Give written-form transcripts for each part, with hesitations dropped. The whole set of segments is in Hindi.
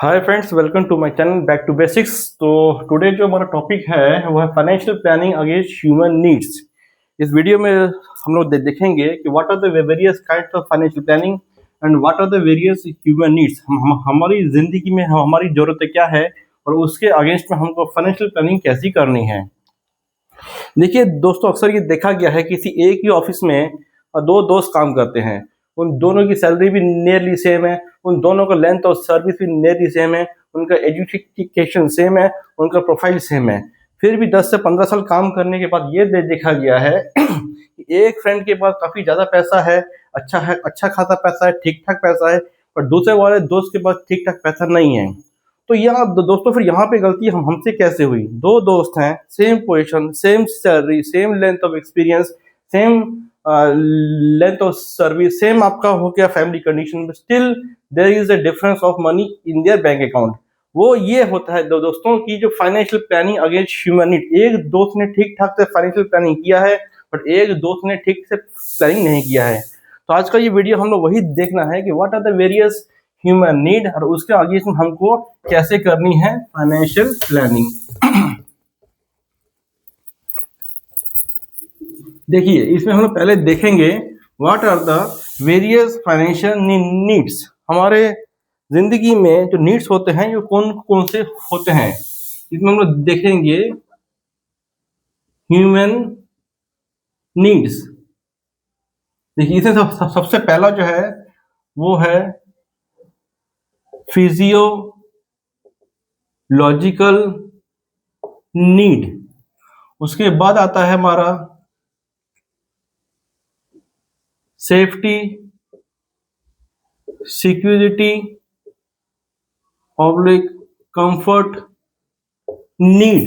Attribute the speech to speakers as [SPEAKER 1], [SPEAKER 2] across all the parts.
[SPEAKER 1] Hi friends, welcome to my channel back to basics. तो टुडे जो हमारा टॉपिक है वो है financial planning against human needs. इस वीडियो में हम लोग देखेंगे कि what are the various kinds of financial planning and what are the various human needs. हमारी जिंदगी में हमारी जरूरतें क्या है और उसके अगेंस्ट में हमको फाइनेंशियल प्लानिंग कैसी करनी है। देखिए दोस्तों, अक्सर ये देखा गया है किसी एक ही ऑफिस में दो दोस्त काम करते हैं, उन दोनों की सैलरी भी नियरली सेम है, उन दोनों का लेंथ ऑफ सर्विस भी नियरली सेम है, उनका एजुकेशन सेम है, उनका प्रोफाइल सेम है। फिर भी 10 से 15 साल काम करने के बाद ये देखा गया है कि एक फ्रेंड के पास काफी ज्यादा पैसा है, अच्छा खासा पैसा है, ठीक ठाक पैसा है, पर दूसरे वाले दोस्त के पास ठीक ठाक पैसा नहीं है। तो यहाँ दोस्तों फिर यहाँ पे गलती हमसे कैसे हुई? दो दोस्त हैं, same position, same salary, same length of experience, same length of service, same आपका हो गया family condition, still there is a difference of money in their bank account. वो ये होता है दोस्तों की जो financial planning against human need. एक दोस्त ने ठीक ठाक से फाइनेंशियल प्लानिंग किया है, बट एक दोस्त ने ठीक से प्लानिंग नहीं किया है। तो आज का ये वीडियो हम लोग वही देखना है कि what are the various human need और उसके आगे हमको कैसे करनी है फाइनेंशियल प्लानिंग। देखिए, इसमें हम लोग पहले देखेंगे what are the various financial needs. हमारे जिंदगी में जो नीड्स होते हैं ये कौन कौन से होते हैं, इसमें हम लोग देखेंगे ह्यूमन नीड्स। देखिए, इसमें सबसे पहला जो है वो है फिजियोलॉजिकल नीड। उसके बाद आता है हमारा safety, security, public comfort need.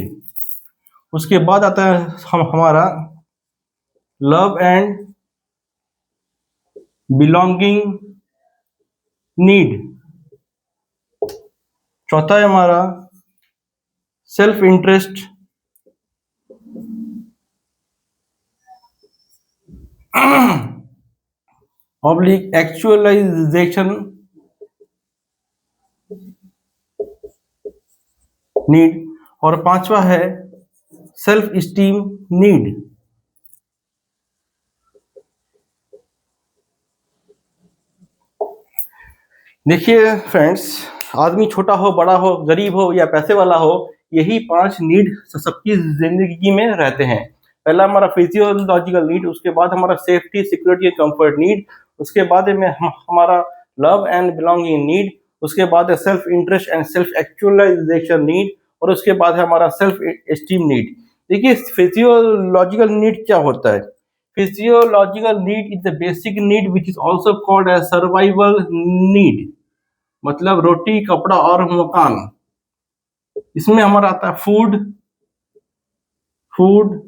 [SPEAKER 1] उसके बाद आता है हमारा लव एंड बिलोंगिंग नीड। चौथा है हमारा self interest, public actualization need. और पांचवा है सेल्फ स्टीम नीड। देखिए फ्रेंड्स, आदमी छोटा हो, बड़ा हो, गरीब हो या पैसे वाला हो, यही 5 नीड सबकी जिंदगी में रहते हैं। पहला हमारा फिजियोलॉजिकल नीड, उसके बाद हमारा safety, security and comfort need, उसके बाद में हमारा लव एंड बिलोंगिंग नीड, उसके बाद है self interest and self actualization need, और उसके बाद है हमारा सेल्फ एस्टीम नीड। देखिए, फिजियोलॉजिकल नीड क्या होता है? Physiological need is the basic need which is also called as survival need, मतलब रोटी, कपड़ा और मकान। इसमें हमारा आता है food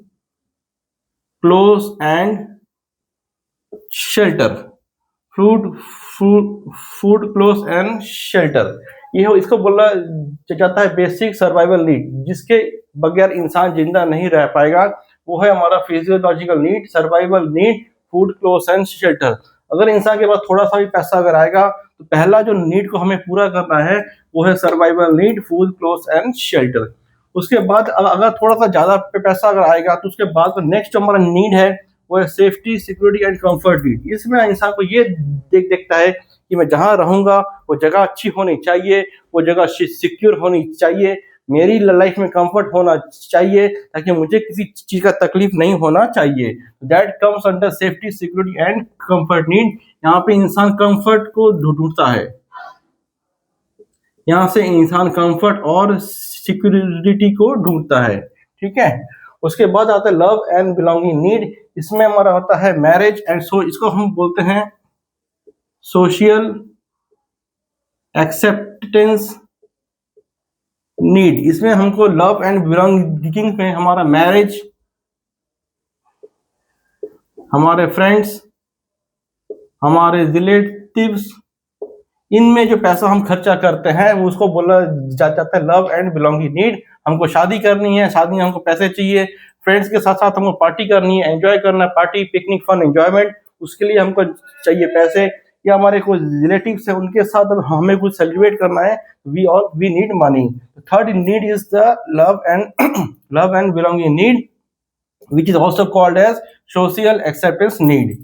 [SPEAKER 1] cloth and shelter. Food cloth and shelter, ये इसको बोला जाता है बेसिक सर्वाइवल नीड। जिसके बगैर इंसान जिंदा नहीं रह पाएगा वो है हमारा physiological need, survival need, food cloth and shelter. अगर इंसान के पास थोड़ा सा भी पैसा अगर आएगा तो पहला जो नीड को हमें पूरा करना है वो है survival need, food cloth and shelter. उसके बाद अगर थोड़ा सा ज्यादा पैसा अगर आएगा तो उसके बाद तो नेक्स्ट जो हमारा नीड है वो है safety, security and comfort need. इसमें इंसान को ये देखता है कि मैं जहाँ रहूंगा वो जगह अच्छी होनी चाहिए, वो जगह सिक्योर होनी चाहिए, मेरी लाइफ में कंफर्ट होना चाहिए, ताकि मुझे किसी चीज का तकलीफ नहीं होना चाहिए। That comes under safety, security and comfort need. यहाँ पे इंसान कंफर्ट को ढूंढता है, यहाँ से इंसान कंफर्ट और सिक्योरिटी को ढूंढता है, ठीक है। उसके बाद आता है लव एंड बिलोंगिंग नीड। इसमें हमारा होता है मैरिज एंड इसको हम बोलते हैं सोशल एक्सेप्टेंस नीड। इसमें हमको लव एंड बिलोंगिंग में हमारा मैरिज, हमारे फ्रेंड्स, हमारे रिलेटिव्स, इनमें जो पैसा हम खर्चा करते हैं उसको बोला जाता है लव एंड बिलोंगिंग नीड। हमको शादी करनी है, शादी में हमको पैसे चाहिए, फ्रेंड्स के साथ साथ हमको पार्टी करनी है, एंजॉय करना है, पार्टी, पिकनिक, फन, एंजॉयमेंट, उसके लिए हमको चाहिए पैसे। या हमारे कोई रिलेटिव्स है उनके साथ अब हमें कुछ सेलिब्रेट करना है, we need money. Third need is the love and love and belonging need which is also called as social acceptance need.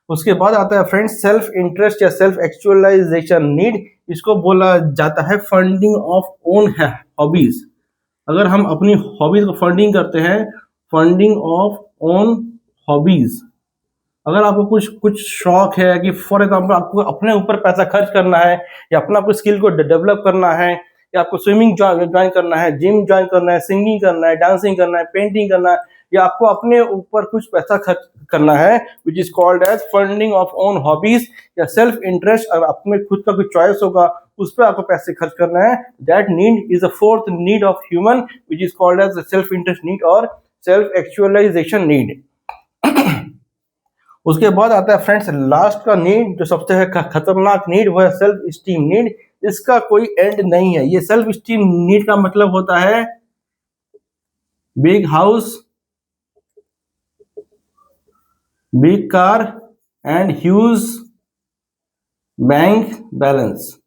[SPEAKER 1] उसके बाद आता है फ्रेंड्स सेल्फ इंटरेस्ट या सेल्फ एक्चुअलाइजेशन नीड। इसको बोला जाता है फंडिंग ऑफ ओन हॉबीज। अगर हम अपनी हॉबीज को फंडिंग करते हैं, फंडिंग ऑफ ओन हॉबीज, अगर आपको कुछ कुछ शौक है कि फॉर एग्जाम्पल आपको अपने ऊपर पैसा खर्च करना है या अपना कोई स्किल को डेवलप करना है, या आपको स्विमिंग ज्वाइन करना है, जिम ज्वाइन करना है, सिंगिंग करना है, डांसिंग करना है, पेंटिंग करना है, या आपको अपने ऊपर कुछ पैसा खर्च करना है which is called as funding of own hobbies या सेल्फ इंटरेस्ट, अगर अपने खुद का कोई चॉइस होगा उस पर आपको पैसे खर्च करना है, that need is the fourth need of human which is called as self interest need और सेल्फ एक्चुअलाइजेशन नीड। उसके बाद आता है फ्रेंड्स लास्ट का नीड जो सबसे है खतरनाक नीड, वो है सेल्फ स्टीम नीड। इसका कोई एंड नहीं है। ये सेल्फ स्टीम नीड का मतलब होता है big house, big car and huge bank balance.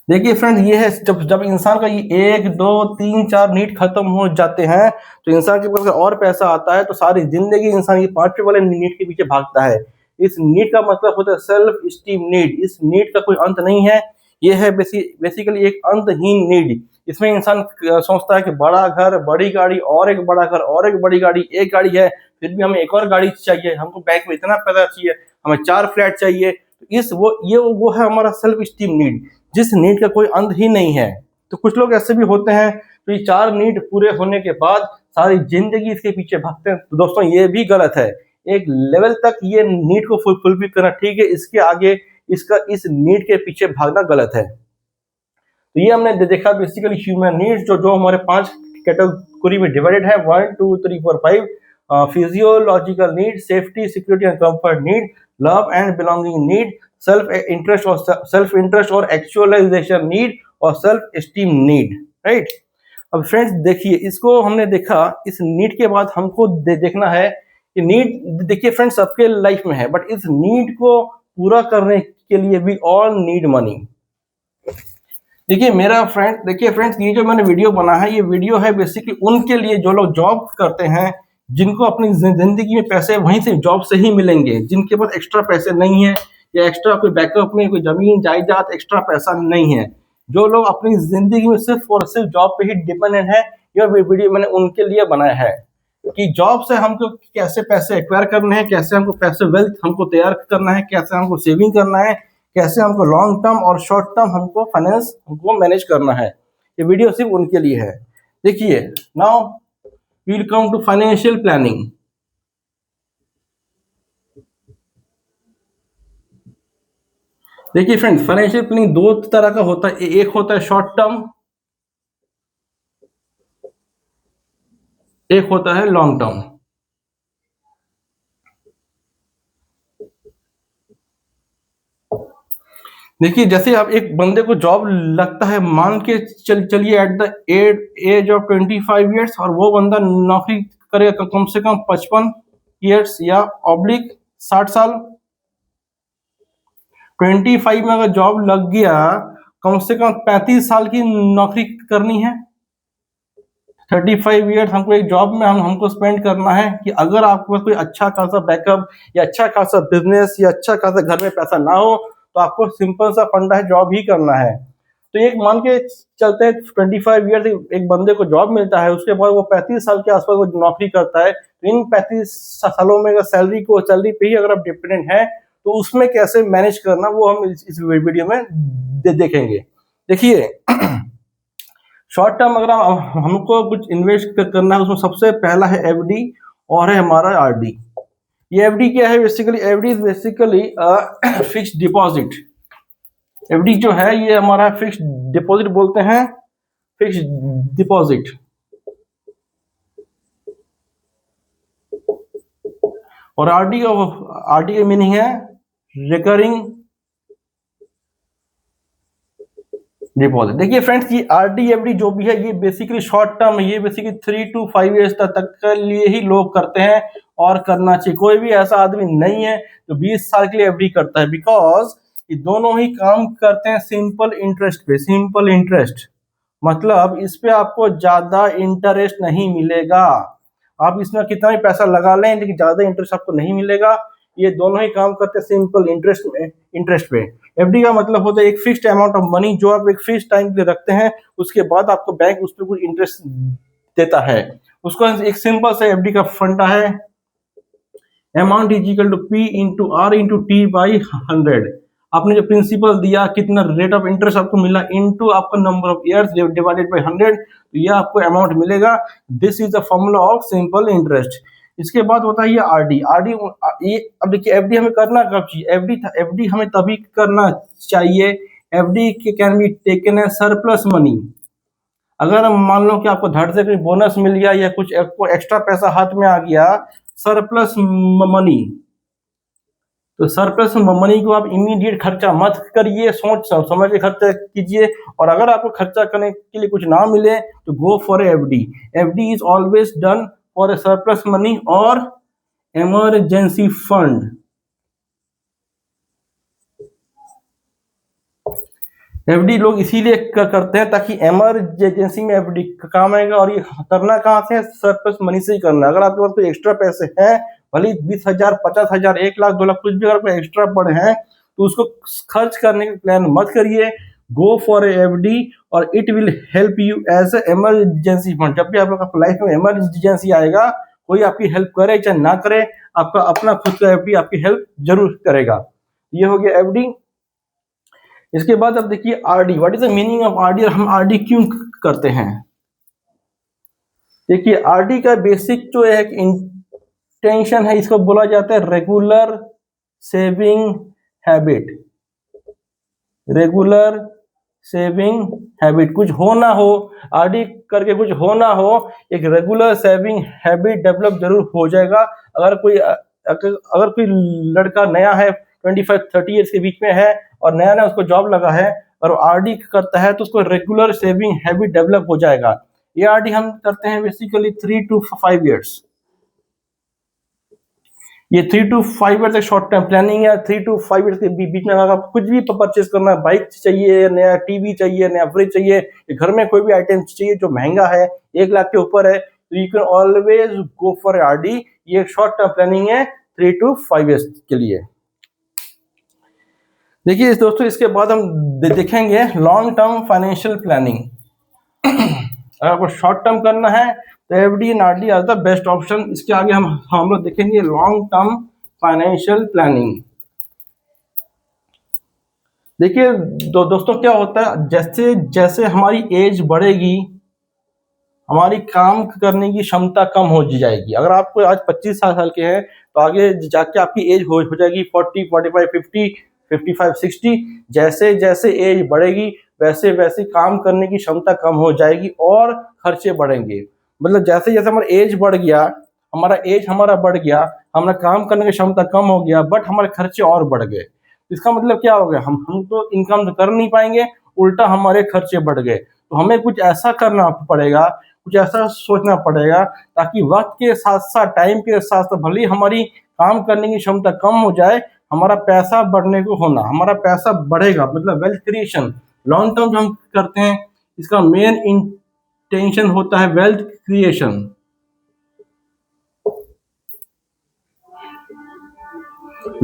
[SPEAKER 1] देखिए फ्रेंड्स, ये है जब जब इंसान का ये 1 2 3 4 नीड खत्म हो जाते हैं तो इंसान के पास और पैसा आता है तो सारी जिंदगी इंसान ये 5वें वाले नीड के पीछे भागता है। इस नीड का मतलब होता है सेल्फ स्टीम नीड। इस नीड का कोई अंत नहीं है। ये है बेसिकली एक अंतहीन नीड। इसमें इंसान सोचता है कि बड़ा घर, बड़ी गाड़ी, और एक बड़ा घर, और एक बड़ी गाड़ी, एक गाड़ी है फिर भी हमें एक और गाड़ी चाहिए, हमको बैंक में इतना पैसा चाहिए, हमें 4 फ्लैट चाहिए। वो है हमारा सेल्फ स्टीम नीड, जिस नीड का कोई अंत ही नहीं है। तो कुछ लोग ऐसे भी होते हैं तो ये 4 नीड पूरे होने के बाद सारी जिंदगी इसके पीछे भागते हैं। तो दोस्तों ये भी गलत है। एक लेवल तक ये नीड को फुलफिल करना ठीक है, इसके आगे इस नीड के पीछे भागना गलत है। तो ये हमने देखा बेसिकली ह्यूमन नीड्स जो हमारे 5 कैटेगरी में डिवाइडेड है, 1 2 3 4 5। Physiological need, safety security and comfort need, love and belonging need, self interest और एक्चुअलाइजेशन नीड, और सेल्फ एस्टीम नीड, राइट। अब फ्रेंड्स देखिए, इसको हमने देखा। इस नीड के बाद हमको देखना है कि नीड, देखिए फ्रेंड्स, सबके लाइफ में है, बट इस नीड को पूरा करने के लिए भी ऑल नीड मनी। देखिए फ्रेंड्स, ये जो मैंने वीडियो बना है, ये वीडियो है बेसिकली उनके लिए जो लोग जॉब करते हैं, जिनको अपनी जिंदगी में पैसे वहीं से जॉब से ही मिलेंगे, जिनके पास एक्स्ट्रा पैसे नहीं है या एक्स्ट्रा कोई बैकअप में कोई जमीन जायदाद एक्स्ट्रा पैसा नहीं है, जो लोग अपनी जिंदगी में सिर्फ और सिर्फ जॉब पे ही डिपेंडेंट है। यह वीडियो मैंने उनके लिए बनाया है कि जॉब से हमको कैसे पैसे एक्वायर करने हैं, कैसे हमको पैसे वेल्थ हमको तैयार करना है, कैसे हमको सेविंग करना है, कैसे हमको लॉन्ग टर्म और शॉर्ट टर्म हमको फाइनेंस हमको मैनेज करना है। ये वीडियो सिर्फ उनके लिए है। देखिए, now we will come to financial planning. देखिए फ्रेंड्स, फाइनेंशियल प्लानिंग 2 तरह का होता है। एक होता है शॉर्ट टर्म, एक होता है लॉन्ग टर्म। देखिए, जैसे आप एक बंदे को जॉब लगता है, मान के चलिए at the age of 25 years, और वो बंदा नौकरी करेगा कम से कम 55 ईयर्स या ऑब्लिक 60 साल। 25 में अगर जॉब लग गया, कम से कम 35 साल की नौकरी करनी है। 35 ईयर्स हमको एक जॉब में हमको स्पेंड करना है कि अगर आपके पास कोई अच्छा खासा बैकअप या अच्छा खासा बिजनेस या अच्छा खासा घर में पैसा ना हो तो आपको सिंपल सा फंडा है, जॉब ही करना है। तो एक मान के चलते हैं 25 ईयर्स एक बंदे को जॉब मिलता है, उसके बाद वो 35 साल के आसपास वो नौकरी करता है। तो इन 35 सालों में अगर सैलरी पे ही अगर आप डिपेंडेंट है तो उसमें कैसे मैनेज करना, वो हम इस वीडियो में देखेंगे। देखिए, शॉर्ट टर्म अगर हमको कुछ इन्वेस्ट करना है, उसमें सबसे पहला है एफडी और है हमारा आरडी। ये एफडी क्या है? Basically FD is basically fixed deposit. FD जो है ये हमारा फिक्स्ड डिपॉजिट बोलते हैं, फिक्स्ड डिपॉजिट। और आरडी की मीनिंग है रिकरिंग डिपॉजिट। देखिए फ्रेंड्स, ये आरडी एफडी जो भी है ये बेसिकली शॉर्ट टर्म है, ये बेसिकली 3 to 5 ईयर्स तक के लिए ही लोग करते हैं और करना चाहिए। कोई भी ऐसा आदमी नहीं है जो 20 साल के लिए एफडी करता है, बिकॉज ये दोनों ही काम करते हैं सिंपल इंटरेस्ट पे। सिंपल इंटरेस्ट मतलब इस पे आपको ज्यादा इंटरेस्ट नहीं मिलेगा। आप इसमें कितना भी पैसा लगा लें लेकिन ज्यादा इंटरेस्ट आपको नहीं मिलेगा। ये दोनों ही काम करते हैं सिंपल इंटरेस्ट पे। एफडी का मतलब होता है एक फिक्स्ड अमाउंट ऑफ मनी जो आप एक फिक्स टाइम के लिए रखते हैं, उसके बाद आपको बैंक उस पर कुछ इंटरेस्ट देता है। उसका एक सिंपल सा एफडी का फंडा है, amount is equal to P into R into T by 100। आपने जो प्रिंसिपल दिया, कितना रेट ऑफ इंटरेस्ट आपको मिला, इनटू आपका number of years divided by 100, तो ये आपको अमाउंट मिलेगा। This is the formula of simple interest. इसके बाद होता है ये आरडी। आरडी ये अब देखिए एफडी हमें करना कब चाहिए? एफडी हमें तभी करना चाहिए, FD can be taken as surplus money. अगर मान लो कि आपको धड़ से कोई बोनस मिल गया या कुछ आपको एक्स्ट्रा पैसा हाथ में आ गया, सरप्लस मनी, तो सरप्लस मनी को आप इमीडिएट खर्चा मत करिए, सोच समझ के खर्चा कीजिए। और अगर आपको खर्चा करने के लिए कुछ ना मिले तो गो for FD. FD is always done for a surplus money और इमरजेंसी फंड। एफडी लोग इसीलिए करते हैं ताकि इमरजेंसी में एफडी काम आएगा। और ये करना कहाँ से है? सरप्लस मनी से ही करना। अगर आपके पास कोई एक्स्ट्रा पैसे हैं, भले 20,000, 50,000, 1 लाख, 2 लाख, कुछ भी अगर कोई एक्स्ट्रा पड़े हैं तो उसको खर्च करने का प्लान मत करिए। गो फॉर एफडी और it will help you as a emergency fund. जब भी आप लोग लाइफ में इमरजेंसी आएगा, कोई आपकी हेल्प करे चाहे ना करे, आपका अपना खुद का एफडी आपकी हेल्प जरूर करेगा। ये हो गया एफडी। इसके बाद अब देखिए RD. What is the meaning of RD और हम आरडी क्यों करते हैं? देखिए आरडी का बेसिक जो एक इंटेंशन है, इसको बोला जाता है regular saving habit. Regular saving habit, कुछ हो ना हो आरडी करके कुछ हो ना हो, एक रेगुलर सेविंग हैबिट डेवलप जरूर हो जाएगा। अगर कोई लड़का नया है, 25-30 ईयर्स के बीच में है और नया नया उसको जॉब लगा है और आरडी करता है तो उसको रेगुलर सेविंग हैबिट डेवलप हो जाएगा। ये आरडी हम करते हैं बेसिकली 3 to 5 ईयर्स। ये 3 to 5 ईयर्स एक शॉर्ट टर्म प्लानिंग है। 3 to 5 ईयर्स के बीच में अगर आप कुछ भी परचेज करना है, बाइक चाहिए, नया टीवी चाहिए, नया फ्रिज चाहिए, घर में कोई भी आइटम चाहिए जो महंगा है, 1 लाख के ऊपर है, तो you can always go for RD. ये एक शॉर्ट टर्म प्लानिंग है 3 to 5 ईयर्स के लिए। देखिए दोस्तों, इसके बाद हम देखेंगे लॉन्ग टर्म फाइनेंशियल प्लानिंग। अगर आपको शॉर्ट टर्म करना है तो FD and RD are the best option. इसके आगे हम लोग देखेंगे लॉन्ग टर्म फाइनेंशियल प्लानिंग। देखिए दोस्तों, क्या होता है, जैसे जैसे हमारी एज बढ़ेगी हमारी काम करने की क्षमता कम हो जाएगी। अगर आपको आज 25 साल के हैं तो आगे जाके आपकी एज हो जाएगी 40, 45, 50, 55, 60। जैसे जैसे एज बढ़ेगी वैसे वैसे काम करने की क्षमता कम हो जाएगी और खर्चे बढ़ेंगे। मतलब जैसे जैसे हमारा एज बढ़ गया, हमारा बढ़ गया, हमारा काम करने की क्षमता कम हो गया, बट हमारे खर्चे और बढ़ गए। इसका मतलब क्या हो गया? हम तो इनकम तो कर नहीं पाएंगे, उल्टा हमारे खर्चे बढ़ गए। तो हमें कुछ ऐसा करना पड़ेगा, कुछ ऐसा सोचना पड़ेगा ताकि वक्त के साथ साथ, टाइम के साथ साथ, भले हम काम करने की क्षमता कम हो जाए, हमारा पैसा बढ़ने को होना, हमारा पैसा बढ़ेगा। मतलब वेल्थ क्रिएशन लॉन्ग टर्म जो हम करते हैं, इसका मेन इंटेंशन होता है wealth creation.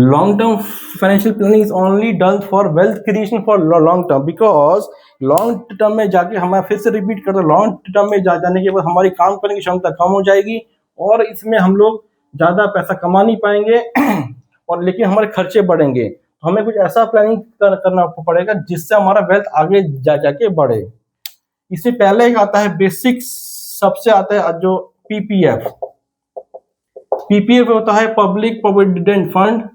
[SPEAKER 1] Long term financial planning is only done for wealth creation for long term, because long term में जाके हमें फिर से रिपीट करते हैं, लॉन्ग टर्म में जाने के बाद हमारी काम करने की क्षमता कम हो जाएगी और इसमें हम लोग ज्यादा पैसा कमा नहीं पाएंगे और लेकिन हमारे खर्चे बढ़ेंगे। तो हमें कुछ ऐसा प्लानिंग करना पड़ेगा जिससे हमारा वेल्थ आगे जाके बढ़े। इससे पहले एक आता है बेसिक, सबसे आता है जो पीपीएफ। पीपीएफ होता है पब्लिक प्रोविडेंट फंड।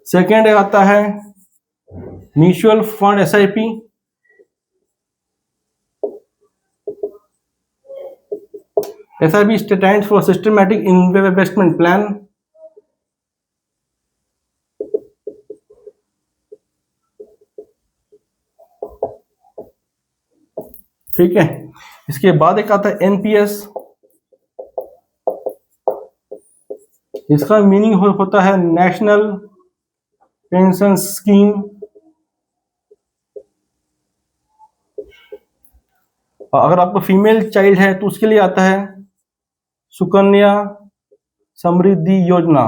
[SPEAKER 1] सेकेंड आता है mutual fund, SIP. SIP stands for Systematic Investment Plan. ठीक है। इसके बाद एक आता है एनपीएस। इसका मीनिंग होता है नेशनल पेंशन स्कीम। और अगर आपको फीमेल चाइल्ड है तो उसके लिए आता है सुकन्या समृद्धि योजना।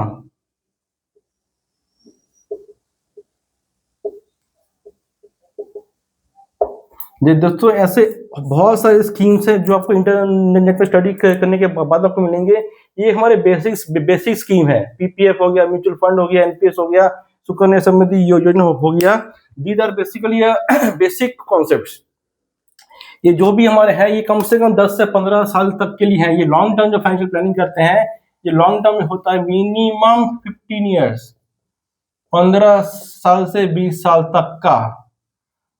[SPEAKER 1] जी दोस्तों, ऐसे बहुत सारे स्कीम्स हैं जो आपको इंटरनेट पर स्टडी करने के बाद आपको मिलेंगे। ये हमारे बेसिक स्कीम है। पीपीएफ हो गया, म्यूचुअल फंड हो गया, एनपीएस हो गया, सुकन्या समृद्धि योजना हो गया। These are basically basic concepts. ये जो भी हमारे हैं ये कम से कम 10 से 15 साल तक के लिए है। ये लॉन्ग टर्म जो फाइनेंशियल प्लानिंग करते हैं, ये लॉन्ग टर्म में होता है मिनिमम 15 ईयर्स, 15 साल से 20 साल तक का।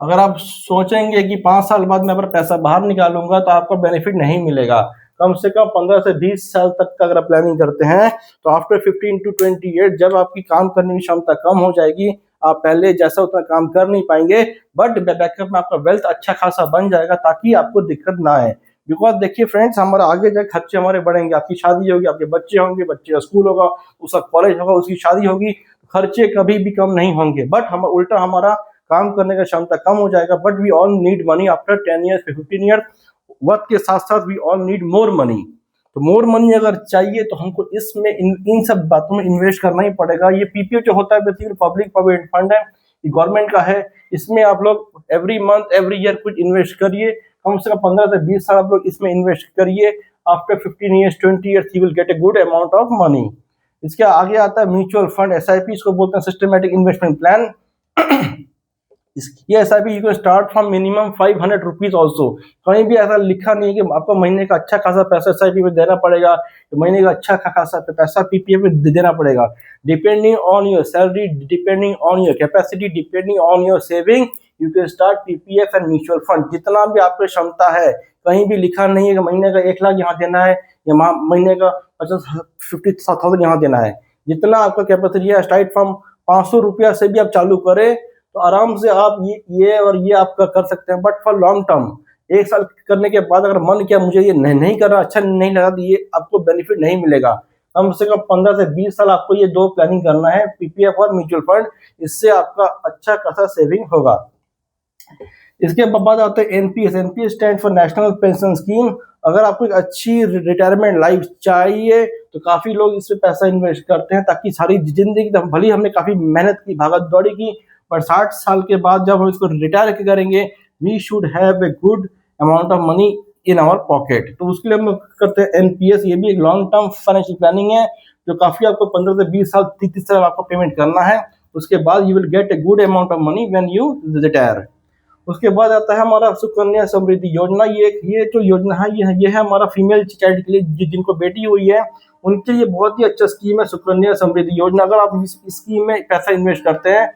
[SPEAKER 1] अगर आप सोचेंगे कि 5 साल बाद मैं अगर पैसा बाहर निकालूंगा तो आपको बेनिफिट नहीं मिलेगा। कम से कम 15 से 20 साल तक का अगर आप प्लानिंग करते हैं तो आफ्टर 15 to 20 ईयर्स जब आपकी काम करने की क्षमता कम हो जाएगी, आप पहले जैसा उतना काम कर नहीं पाएंगे, बट बैकअप में आपका वेल्थ अच्छा खासा बन जाएगा ताकि आपको दिक्कत ना आए। बिकॉज देखिए फ्रेंड्स, हमारा आगे जाकर खर्चे हमारे बढ़ेंगे। आपकी शादी होगी, आपके बच्चे होंगे, बच्चे का स्कूल होगा, उसका कॉलेज होगा, उसकी शादी होगी, खर्चे कभी भी कम नहीं होंगे। बट हम उल्टा हमारा काम करने का क्षमता कम हो जाएगा। But we all need money after 10 years 15 years. वक्त के साथ साथ we all need more money. तो मोर मनी अगर चाहिए तो हमको इसमें इन सब बातों में इन्वेस्ट करना ही पड़ेगा। ये पीपीएफ जो होता है बेसिकली पब्लिक प्रोविडेंट फंड है, ये गवर्नमेंट का है। इसमें आप लोग एवरी मंथ एवरी ईयर कुछ इन्वेस्ट करिए, कम से कम 15 से 20 साल आप लोग इसमें इन्वेस्ट करिए। After 15 years 20 years you will get A good amount of money. इसके आगे आता है म्यूचुअल फंड, एसआईपी इसको बोलते हैं, सिस्टमेटिक इन्वेस्टमेंट प्लान। ये SIP you can start from minimum 500 rupees also. कहीं भी ऐसा लिखा नहीं है कि आपको महीने का अच्छा खासा पैसा एसआईपी में देना पड़ेगा, तो महीने का अच्छा खासा पैसा पीपीएफ में देना पड़ेगा। Depending on your salary, depending on your capacity, depending on your saving, you can start PPF and mutual fund. जितना भी आपकी क्षमता है, कहीं भी लिखा नहीं है कि महीने का 1 लाख यहाँ देना है या महीने का 50,000 यहाँ देना है। जितना आपका कैपेसिटी है, स्टार्ट फ्रॉम 500 रुपया से भी आप चालू करें तो आराम से आप ये और ये आप कर सकते हैं। बट फॉर लॉन्ग टर्म, 1 साल करने के बाद अगर मन किया मुझे ये नहीं करना, अच्छा नहीं लगा, तो ये आपको बेनिफिट नहीं मिलेगा। कम से कम 15 से 20 साल आपको ये 2 प्लानिंग करना है, पीपीएफ और म्यूचुअल फंड। इससे आपका अच्छा खासा सेविंग होगा। इसके बाद आता है NPS. NPS stand for national pension scheme. अगर आपको एक अच्छी रिटायरमेंट लाइफ चाहिए तो काफी लोग इसमें पैसा इन्वेस्ट करते हैं ताकि सारी जिंदगी, भले हमने काफी मेहनत की, भागत दौड़ी की, पर 60 साल के बाद जब हम इसको रिटायर करेंगे, we should have a good amount of money in our pocket. तो उसके लिए हम करते हैं एनपीएस। ये भी एक लॉन्ग टर्म फाइनेंशियल प्लानिंग है जो काफी आपको 15 से 20 साल 30 साल आपको पेमेंट करना है। उसके बाद you will get A good amount of money when you retire. उसके बाद आता है हमारा सुकन्या समृद्धि योजना। ये जो योजना है ये है हमारा फीमेल चाइल्ड के लिए, जिनको बेटी हुई है उनके लिए बहुत ही अच्छा स्कीम है सुकन्या समृद्धि योजना। अगर आप इस स्कीम में पैसा इन्वेस्ट करते हैं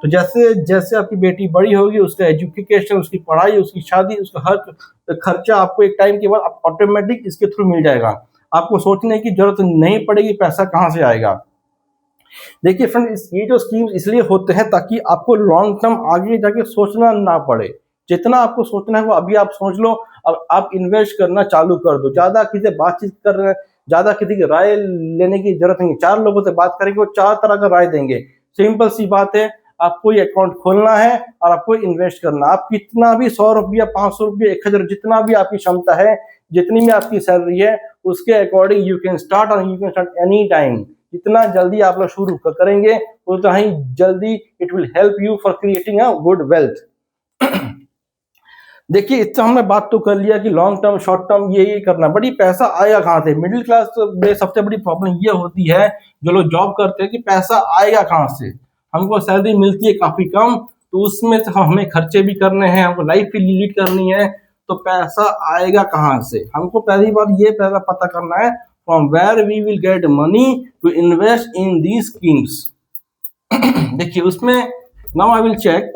[SPEAKER 1] तो जैसे जैसे आपकी बेटी बड़ी होगी, उसका एजुकेशन, उसकी पढ़ाई, उसकी शादी, उसका हर खर्चा आपको एक टाइम के बाद ऑटोमेटिक इसके थ्रू मिल जाएगा। आपको सोचने की जरूरत नहीं पड़ेगी पैसा कहाँ से आएगा। देखिए फ्रेंड, ये जो स्कीम्स इसलिए होते हैं ताकि आपको लॉन्ग टर्म आगे जाके सोचना ना पड़े। जितना आपको सोचना है वो अभी आप सोच लो, अब आप इन्वेस्ट करना चालू कर दो। ज्यादा किसी से बातचीत कर रहे हैं, ज्यादा किसी की राय लेने की जरूरत नहीं। 4 लोगों से बात करेंगे, वो 4 तरह का राय देंगे। सिंपल सी बात है, आपको ये अकाउंट खोलना है और आपको इन्वेस्ट करना। आप कितना भी 100 रुपया, 500 रुपया, 1000, जितना भी आपकी क्षमता है, जितनी भी आपकी सैलरी है, उसके अकॉर्डिंग यू कैन स्टार्ट और you can start any time. जितना जल्दी आप लोग शुरू करेंगे उतना ही जल्दी it will help you for creating a good wealth. देखिए इतना हमने बात तो कर लिया कि लॉन्ग टर्म, शॉर्ट टर्म ये करना, बट ये पैसा आएगा कहाँ से? मिडिल क्लास में सबसे बड़ी प्रॉब्लम ये होती है, जो लोग जॉब करते हैं, कि पैसा आएगा कहाँ से? हमको सैलरी मिलती है काफी कम, तो उसमें से हमें खर्चे भी करने हैं, हमको लाइफ भी लीड करनी है, तो पैसा आएगा कहाँ से? हमको पहली बार ये पहला पता करना है from where we will get money to invest in these schemes। देखिए उसमें now I will check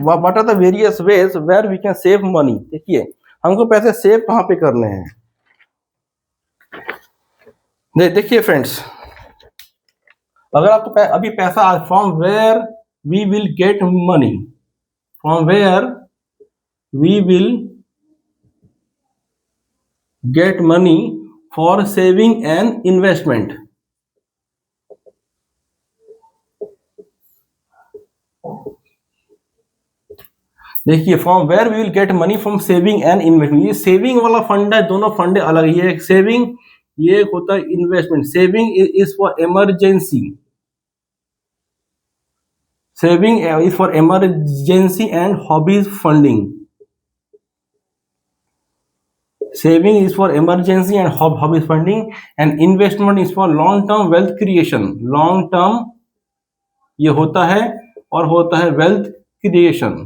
[SPEAKER 1] what are the various ways where we can save money। देखिए हमको पैसे सेव कहाँ पे करने हैं। देखिए फ्रेंड्स, अगर आपको अभी पैसा from where we will get money, from where we will get money for saving and investment. देखिए from where we will get money from saving and investment, ये सेविंग वाला फंड है, दोनों फंड अलग, ये एक सेविंग, ये एक होता है investment. Saving is for emergency, saving is for emergency and hobbies funding, saving is for emergency and hobbies funding, and investment is for long term wealth creation, long term ये होता है और होता है वेल्थ क्रिएशन।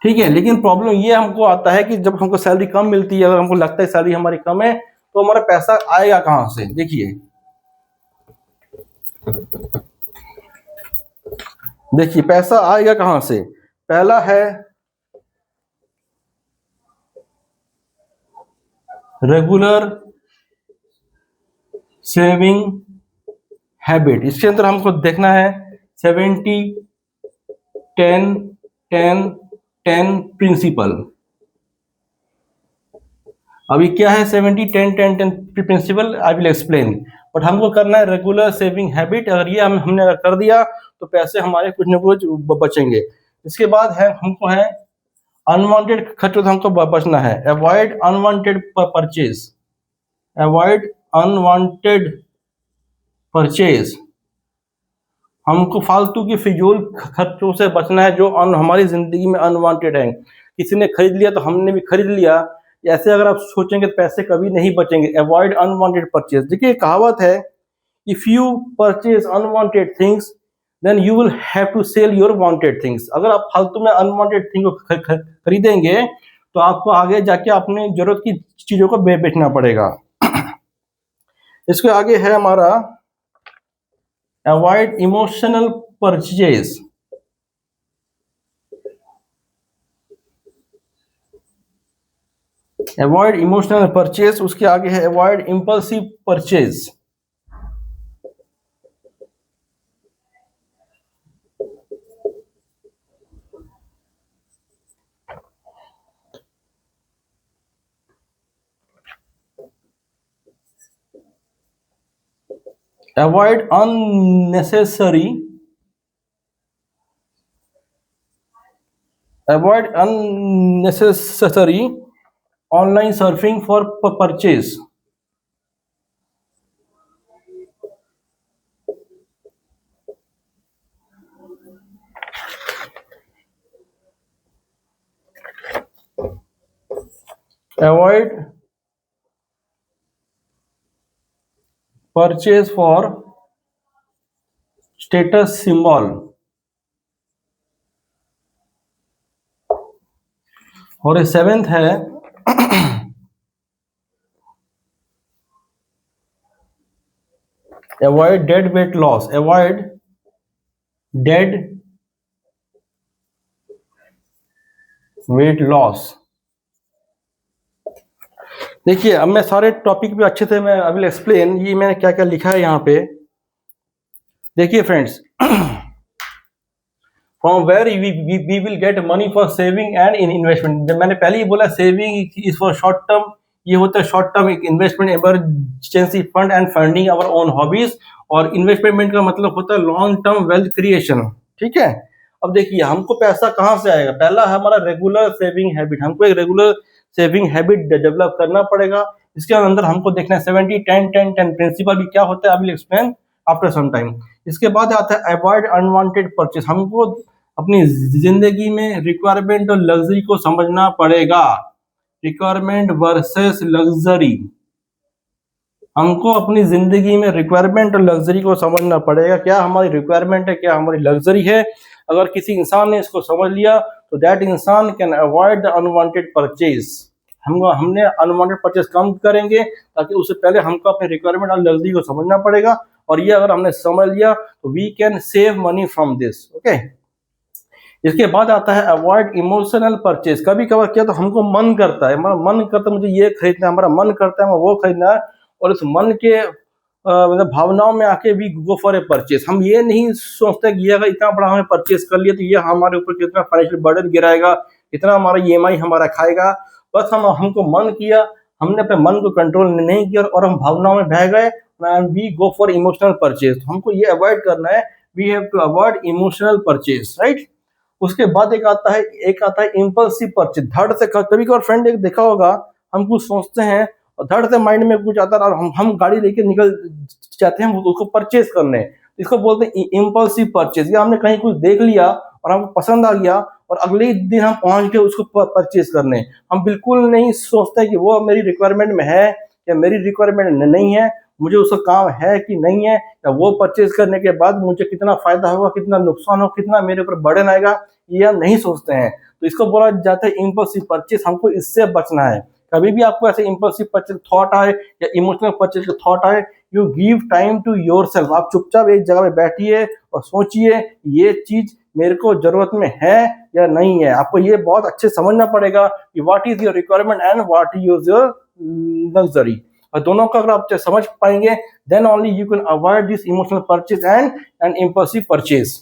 [SPEAKER 1] ठीक है, लेकिन प्रॉब्लम ये हमको आता है कि जब हमको सैलरी कम मिलती है, अगर हमको लगता है सैलरी हमारी कम है, तो हमारा पैसा आएगा कहां से? देखिए देखिए पैसा आएगा कहां से? पहला है रेगुलर सेविंग हैबिट। इसके अंदर हमको देखना है 70 10 10 10 प्रिंसिपल। अभी क्या है 70 10 10 10 principle? I will explain, but हमको करना है रेगुलर सेविंग हैबिट। अगर ये हमने अगर कर दिया तो पैसे हमारे कुछ ना कुछ बचेंगे। इसके बाद है हमको है अनवांटेड खर्चों से हमको बचना है। Avoid unwanted purchase, avoid unwanted purchase, हमको फालतू की फिजूल खर्चों से बचना है जो हमारी जिंदगी में अनवांटेड है। किसी ने खरीद लिया तो हमने भी खरीद लिया, ऐसे अगर आप सोचेंगे तो पैसे कभी नहीं बचेंगे। Avoid unwanted purchase. देखिए कहावत है, if you purchase unwanted things then you will have to sell your wanted things. अगर आप फालतू में अनवांटेड थिंग को खरीदेंगे तो आपको आगे जाके अपने जरूरत की चीजों को बेचना पड़ेगा। इसके आगे है हमारा avoid emotional purchase, avoid emotional purchase. उसके आगे है avoid impulsive purchase. Avoid unnecessary, avoid unnecessary online surfing for purchase. Avoid purchase for status symbol. और ये सेवेंथ है avoid dead weight loss, avoid dead weight loss. देखिए अब मैं सारे टॉपिक पे अच्छे से मैं आई विल एक्सप्लेन ये मैंने क्या क्या लिखा है यहाँ पे। देखिए friends, from where we will get money for saving and in investment. जब मैंने पहले ही बोला saving is for short term, ये होता है short term investment, emergency fund and funding our own hobbies. और इन्वेस्टमेंट का मतलब होता है लॉन्ग टर्म वेल्थ क्रिएशन। ठीक है, अब देखिए हमको पैसा कहाँ से आएगा? पहला है हमारा रेगुलर सेविंग हैबिट, हमको एक रेगुलर सेविंग हैबिट डेवलप करना पड़ेगा। इसके अंदर हमको देखना है 70 10 10 10 प्रिंसिपल भी क्या होता है, I will explain after some time. इसके बाद आता है अवॉइड अनवांटेड परचेज, हमको अपनी जिंदगी में रिक्वायरमेंट और लग्जरी को समझना पड़ेगा। रिक्वायरमेंट वर्सेस लग्जरी, हमको अपनी जिंदगी में रिक्वायरमेंट और लग्जरी को समझना पड़ेगा। क्या हमारी रिक्वायरमेंट है, क्या हमारी लग्जरी है? अगर किसी इंसान ने इसको समझ लिया तो दैट इंसान can avoid the unwanted purchase. हमने अनवांटेड परचेज कम करेंगे, ताकि उससे पहले हमको अपने रिक्वायरमेंट और लग्जरी को समझना पड़ेगा। और ये अगर हमने समझ लिया तो we can save money from this. Okay, इसके बाद आता है अवॉइड इमोशनल परचेज। कभी कभार क्या तो हमको मन करता है, हमारा मन करता है मुझे ये खरीदना है, हमारा मन करता है वो खरीदना है, और इस मन के मतलब भावनाओं में आके we go for a purchase. हम ये नहीं सोचते कि ये अगर इतना बड़ा हमें परचेज कर लिया तो ये हमारे ऊपर कितना फाइनेंशियल बर्डन गिराएगा, कितना हमारा ईएमआई हमारा खाएगा। बस हमको मन किया, हमने अपने मन को कंट्रोल नहीं किया और हम भावनाओं में बह गए and we go for emotional purchase. हमको ये अवॉइड करना है, we have to avoid emotional purchase, right. उसके बाद एक आता है इम्पल्सिव परचेज। धड़ से कभी कभार फ्रेंड एक देखा होगा, हम कुछ सोचते हैं और धड़ से माइंड में कुछ आता है और हम गाड़ी लेके निकल जाते हैं उसको परचेज करने। इसको बोलते हैं इम्पल्सिव परचेज। या हमने कहीं कुछ देख लिया और हमको पसंद आ गया और अगले ही दिन हम पहुंच गए उसको परचेज करने। हम बिल्कुल नहीं सोचते कि वो मेरी रिक्वायरमेंट में है या मेरी रिक्वायरमेंट नहीं है, मुझे उसका काम है कि नहीं है, या वो परचेज करने के बाद मुझे कितना फायदा होगा, कितना नुकसान होगा, कितना मेरे ऊपर बर्डन आएगा, ये हम नहीं सोचते हैं। तो इसको बोला जाता है इम्पल्सिव परचेज। हमको इससे बचना है। कभी भी आपको ऐसे इम्पल्सिव परचेज थॉट आए या इमोशनल परचेज का थॉट आए, you give time to yourself. आप चुपचाप एक जगह पे बैठिए और सोचिए ये चीज मेरे को जरूरत में है या नहीं है। आपको ये बहुत अच्छे समझना पड़ेगा कि what is your requirement and what is your luxury. और दोनों का अगर आप समझ पाएंगे then only you can avoid this emotional purchase and impulsive purchase.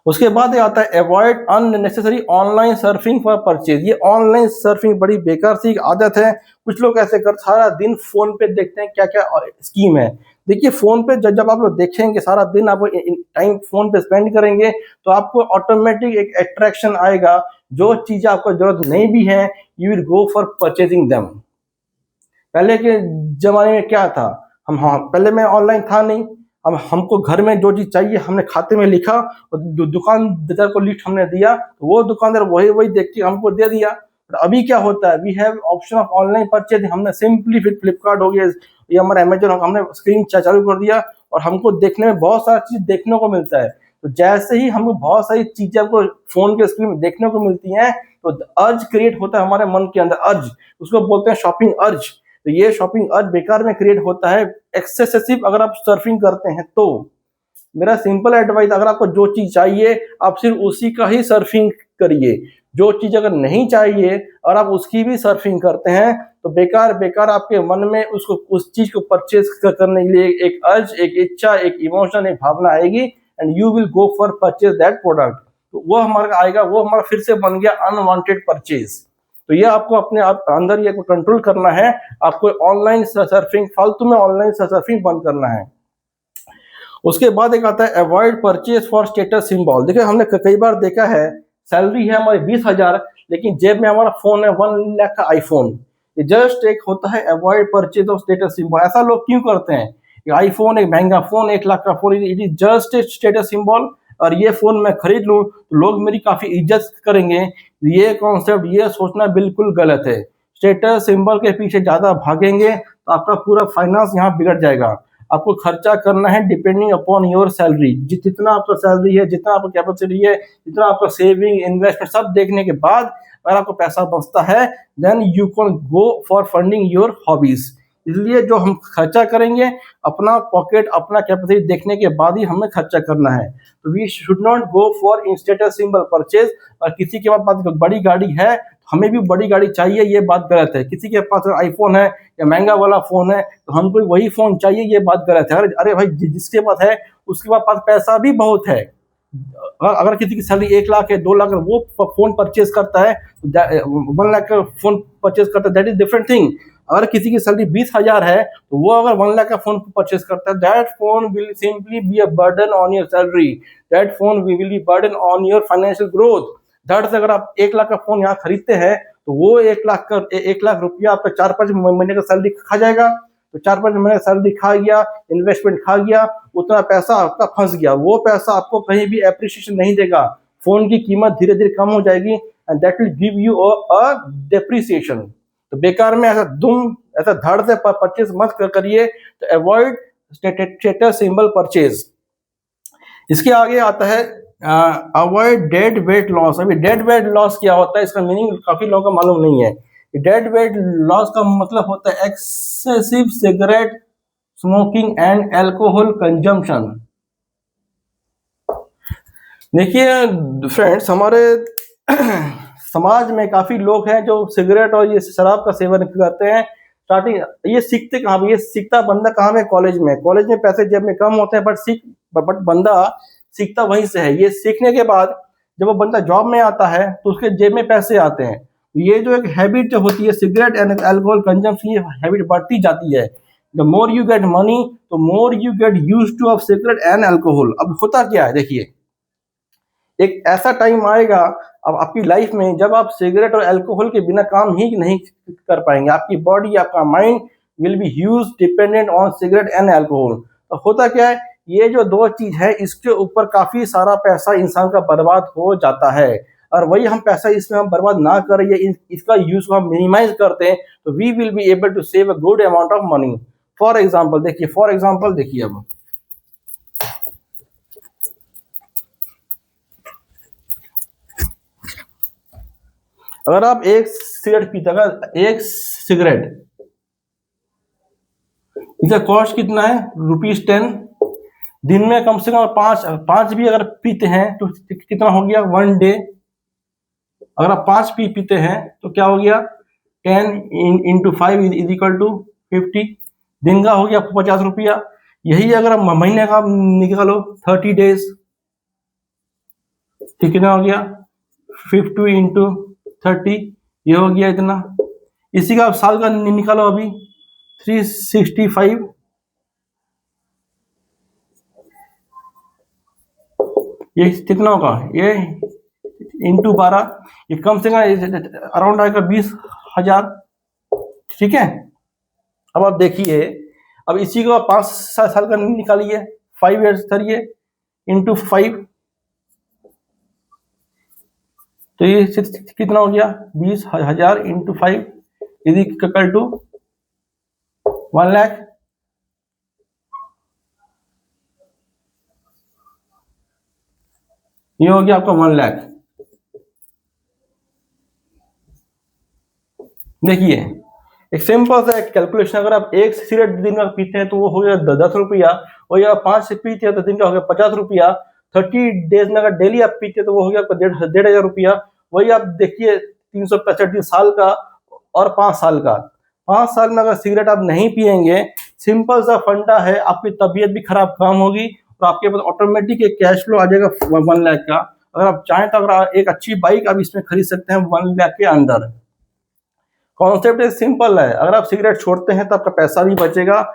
[SPEAKER 1] उसके बाद आता है avoid unnecessary online surfing for purchase. ये ऑनलाइन सर्फिंग बड़ी बेकार सी एक आदत है। कुछ लोग ऐसे कर सारा दिन फोन पे देखते हैं क्या क्या स्कीम है। देखिए फोन पे जब आप लोग देखेंगे, सारा दिन आप टाइम फोन पे स्पेंड करेंगे तो आपको ऑटोमेटिक एक अट्रैक्शन आएगा। जो चीजें आपको जरूरत नहीं भी है you will go for purchasing them. पहले के जमाने में क्या था, हम पहले में ऑनलाइन था नहीं। अब हमको घर में जो चीज चाहिए हमने खाते में लिखा और दुकानदार को लिस्ट हमने दिया तो वो दुकानदार वही देख के हमको दे दिया। और अभी क्या होता है, we have option of online purchase. हमने सिंपली फ्लिपकार्ट हो गया या हमारा अमेजन, हमने स्क्रीन चालू कर दिया और हमको देखने में बहुत सारी चीज देखने को मिलता है। तो जैसे ही हमको बहुत सारी चीजें हमको फोन के स्क्रीन में देखने को मिलती हैं तो अर्ज क्रिएट होता है हमारे मन के अंदर, अर्ज, उसको बोलते हैं शॉपिंग अर्ज। तो ये शॉपिंग अर्ज बेकार में क्रिएट होता है एक्सेसिव अगर आप सर्फिंग करते हैं तो। मेरा सिंपल एडवाइस, अगर आपको जो चीज चाहिए आप सिर्फ उसी का ही सर्फिंग करिए। जो चीज अगर नहीं चाहिए और आप उसकी भी सर्फिंग करते हैं तो बेकार आपके मन में उसको उस चीज को परचेज करने के लिए एक अर्ज, एक इच्छा, एक इमोशन, एक भावना आएगी and you will go for purchase that product. तो वो हमारा आएगा, वो हमारा फिर से बन गया अनवांटेड परचेज। तो ये आपको अपने आप अंदर ये कंट्रोल करना है। आपको ऑनलाइन सर्फिंग, फालतू में ऑनलाइन सर्फिंग बंद करना है। उसके बाद एक आता है avoid purchase for status symbol. देखिए हमने कई बार देखा है, सैलरी है हमारी 20,000 लेकिन जेब में हमारा फोन है 1 लाख का आईफोन। ये जस्ट एक होता है avoid purchase of status symbol. ऐसा लोग क्यों करते हैं? आईफोन एक महंगा फोन, 1 लाख का phone, it is just a status symbol और ये फोन मैं खरीद लूं तो लोग मेरी काफी इज्जत करेंगे। ये कॉन्सेप्ट, ये सोचना बिल्कुल गलत है। स्टेटस सिंबल के पीछे ज्यादा भागेंगे तो आपका पूरा फाइनेंस यहाँ बिगड़ जाएगा। आपको खर्चा करना है डिपेंडिंग अपॉन योर सैलरी। जितना आपका सैलरी है, जितना आपका कैपेसिटी है, जितना आपका सेविंग, इन्वेस्टमेंट सब देखने के बाद अगर आपको पैसा बचता है then you can go for funding your hobbies. इसलिए जो हम खर्चा करेंगे अपना पॉकेट, अपना कैपेसिटी देखने के बाद ही हमें खर्चा करना है। तो we should not go for status symbol purchase. और किसी के पास बड़ी गाड़ी है हमें भी बड़ी गाड़ी चाहिए, ये बात गलत है। किसी के पास आईफोन है या महंगा वाला फोन है तो हमको वही फोन चाहिए, ये बात गलत है। अरे भाई जिसके पास है उसके पास पैसा भी बहुत है। अगर किसी की सैलरी 1 लाख है, 2 लाख है, वो फोन परचेज करता है, 1 लाख का फोन परचेज करता है, दैट इज डिफरेंट थिंग। अगर किसी की सैलरी 20,000 है तो वो अगर 1 लाख का फोन परचेज करता है, that phone will simply be a burden on your salary, that phone will be burden on your financial growth. That से अगर आप 1 लाख का फोन यहाँ खरीदते हैं तो वो 1 लाख रुपया आपका 4-5 महीने का सैलरी खा जाएगा। तो 4-5 महीने का सैलरी खा गया, इन्वेस्टमेंट खा गया, उतना पैसा आपका फंस गया। वो पैसा आपको कहीं भी एप्रिसिएशन नहीं देगा। फोन की कीमत धीरे धीरे कम हो जाएगी and that will give you a depreciation. तो बेकार में ऐसा धड़ से परचेज मत करिए। तो अवॉइड स्टेटस सिंबल परचेज। इसके आगे आता है अवॉइड डेड वेट लॉस। अभी डेड वेट लॉस क्या होता है, इसका मीनिंग काफी लोगों को मालूम नहीं है। डेड वेट लॉस का मतलब होता है excessive cigarette smoking and alcohol consumption. देखिए फ्रेंड्स, हमारे समाज में काफी लोग हैं जो सिगरेट और ये शराब का सेवन करते हैं। स्टार्टिंग ये सीखते कहाँ पे, ये सीखता बंदा कहाँ में, कॉलेज में। कॉलेज में पैसे जेब में कम होते हैं बट बंदा सीखता वहीं से है। ये सीखने के बाद जब वो बंदा जॉब में आता है तो उसके जेब में पैसे आते हैं। तो ये जो एक हैबिट जो होती है सिगरेट एंड अल्कोहल कंजम्पशन, ये हैबिट बढ़ती जाती है। The more you get money तो more you get use to of cigarette and alcohol. अब होता क्या है देखिए, एक ऐसा टाइम आएगा अब आपकी लाइफ में जब आप सिगरेट और अल्कोहल के बिना काम ही नहीं कर पाएंगे। आपकी बॉडी, आपका mind will be huge dependent on cigarette and alcohol. तो होता क्या है, ये जो दो चीज है इसके ऊपर काफी सारा पैसा इंसान का बर्बाद हो जाता है। और वही हम पैसा इसमें हम बर्बाद ना करें, ये इसका यूज को हम मिनिमाइज करते हैं तो we will be able to save a good amount of money. For example देखिए, अब अगर आप एक सिगरेट पीते, अगर एक सिगरेट इसका कॉस्ट कितना है, ₹10। दिन में कम से कम पांच भी अगर पीते हैं तो कितना हो गया, 1 डे। अगर आप 5 पीते हैं तो क्या हो गया, 10 इंटू 5 इज इक्वल टू 50। दिन का हो गया आपको ₹50। यही अगर आप महीने का निकालो 30 डेज, कितना हो गया, 50 इंटू 30, ये हो गया इतना। इसी का आप साल का निकालो अभी, 365, ये कितना होगा, ये इंटू 12, ये कम से कम अराउंड आएगा 20,000। ठीक है, अब आप देखिए, अब इसी को 5 साल का निकालिए, 5 ईयर्स करिए इंटू 5, तो ये कितना हो गया, 20,000 into 5 is equal to 1 lakh. ये हो गया आपका 1 लाख। देखिए एक सिंपल सा कैलकुलेशन, अगर आप एक सिगरेट दिन का पीते हैं तो वो हो गया ₹10, और या 5 से पीते हैं तो दिन का हो गया ₹50। 30 डेज में अगर डेली आप पीते हैं तो वो हो गया आपका 1,500। वही आप देखिए 365 दिन साल का और 5 साल का। 5 साल में अगर सिगरेट आप नहीं पियेंगे, सिंपल सा फंडा है, आपकी तबीयत भी खराब कम होगी और आपके पास ऑटोमेटिक एक कैश फ्लो आ जाएगा 1 लाख का। अगर आप चाहें तो अगर एक अच्छी बाइक आप इसमें खरीद सकते हैं 1 लाख के अंदर। कॉन्सेप्ट एक सिंपल है, अगर आप सिगरेट छोड़ते हैं तो आपका पैसा भी बचेगा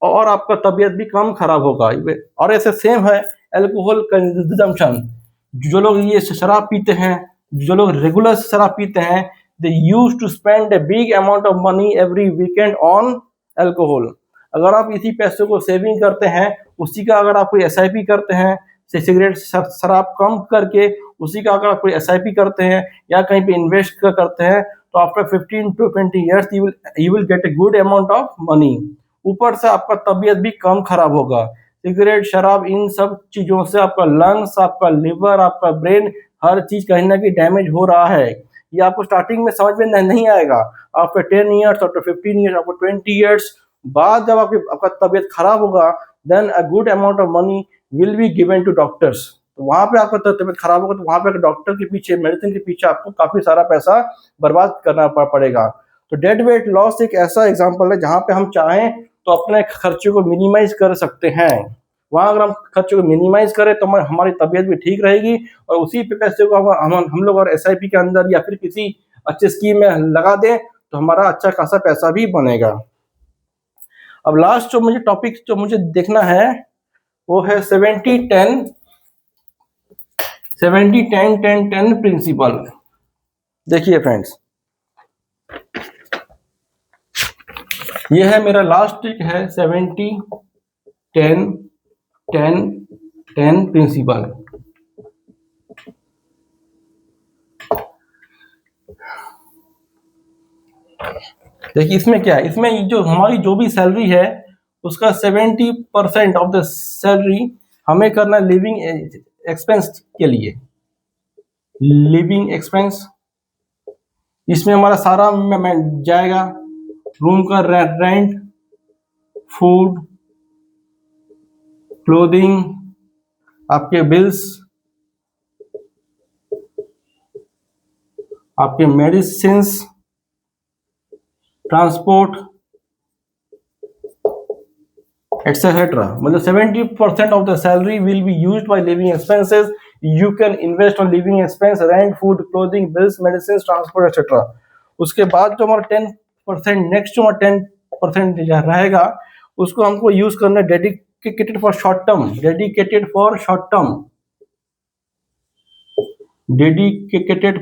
[SPEAKER 1] और आपका तबीयत भी कम खराब होगा। और ऐसे सेम है अल्कोहल कंजम्पशन। जो लोग ये शराब पीते हैं, जो लोग रेगुलर शराब पीते हैं, they use to spend a big amount of money every weekend on alcohol. अगर आप इसी पैसे को सेविंग करते हैं, उसी का अगर आप कोई SIP करते हैं, सिगरेट शराब कम करके उसी का अगर आप कोई SIP करते हैं या कहीं पे इन्वेस्ट करते हैं, तो after 15 to 20 years you will get a good amount of money। ऊपर से आपका तबीयत भी कम खराब होगा। सिगरेट, शराब, इन सब चीजों से आपका लंग्स, आपका लिवर, आपका ब्रेन, हर चीज कहीं ना कहीं डैमेज हो रहा है। ये आपको स्टार्टिंग में समझ में नहीं आएगा। After 10 years, after 15 years, after 20 years बाद जब आपका तबीयत खराब होगा, then a good amount of money will be given to doctors. तो वहां पे आपका तबीयत खराब होगा तो वहां पे डॉक्टर के पीछे, मेडिसिन के पीछे आपको काफी सारा पैसा बर्बाद करना पड़ेगा। तो डेड वेट लॉस एक ऐसा एग्जांपल है जहां पे हम चाहें तो अपने खर्चे को मिनिमाइज कर सकते हैं। वहां अगर हम खर्चे को मिनिमाइज करें तो हमारी तबीयत भी ठीक रहेगी और उसी पैसे को हम लोग और SIP के अंदर या फिर किसी अच्छे स्कीम में लगा दें तो हमारा अच्छा खासा पैसा भी बनेगा। अब लास्ट जो मुझे टॉपिक जो मुझे देखना है वो है 70-10-10-10 प्रिंसिपल। देखिए फ्रेंड्स, ये है मेरा लास्ट ट्रिक है 70-10-10-10 प्रिंसिपल। देखिए इसमें क्या है, इसमें जो हमारी जो भी सैलरी है उसका 70% ऑफ द सैलरी हमें करना लिविंग एक्सपेंस के लिए। लिविंग एक्सपेंस इसमें हमारा सारा जाएगा, रूम का रेंट, फूड, क्लोथिंग, आपके बिल्स, आपके मेडिसिन्स, ट्रांसपोर्ट, etc. मतलब 70% of the salary will be used by living expenses. You can invest on living expense, rent, food, clothing, bills, medicines, transport, etc. उसके बाद जो हमारा 10% नेक्स्ट जो हमारा 10% रहेगा उसको हमको यूज करना है dedicated for short term, dedicated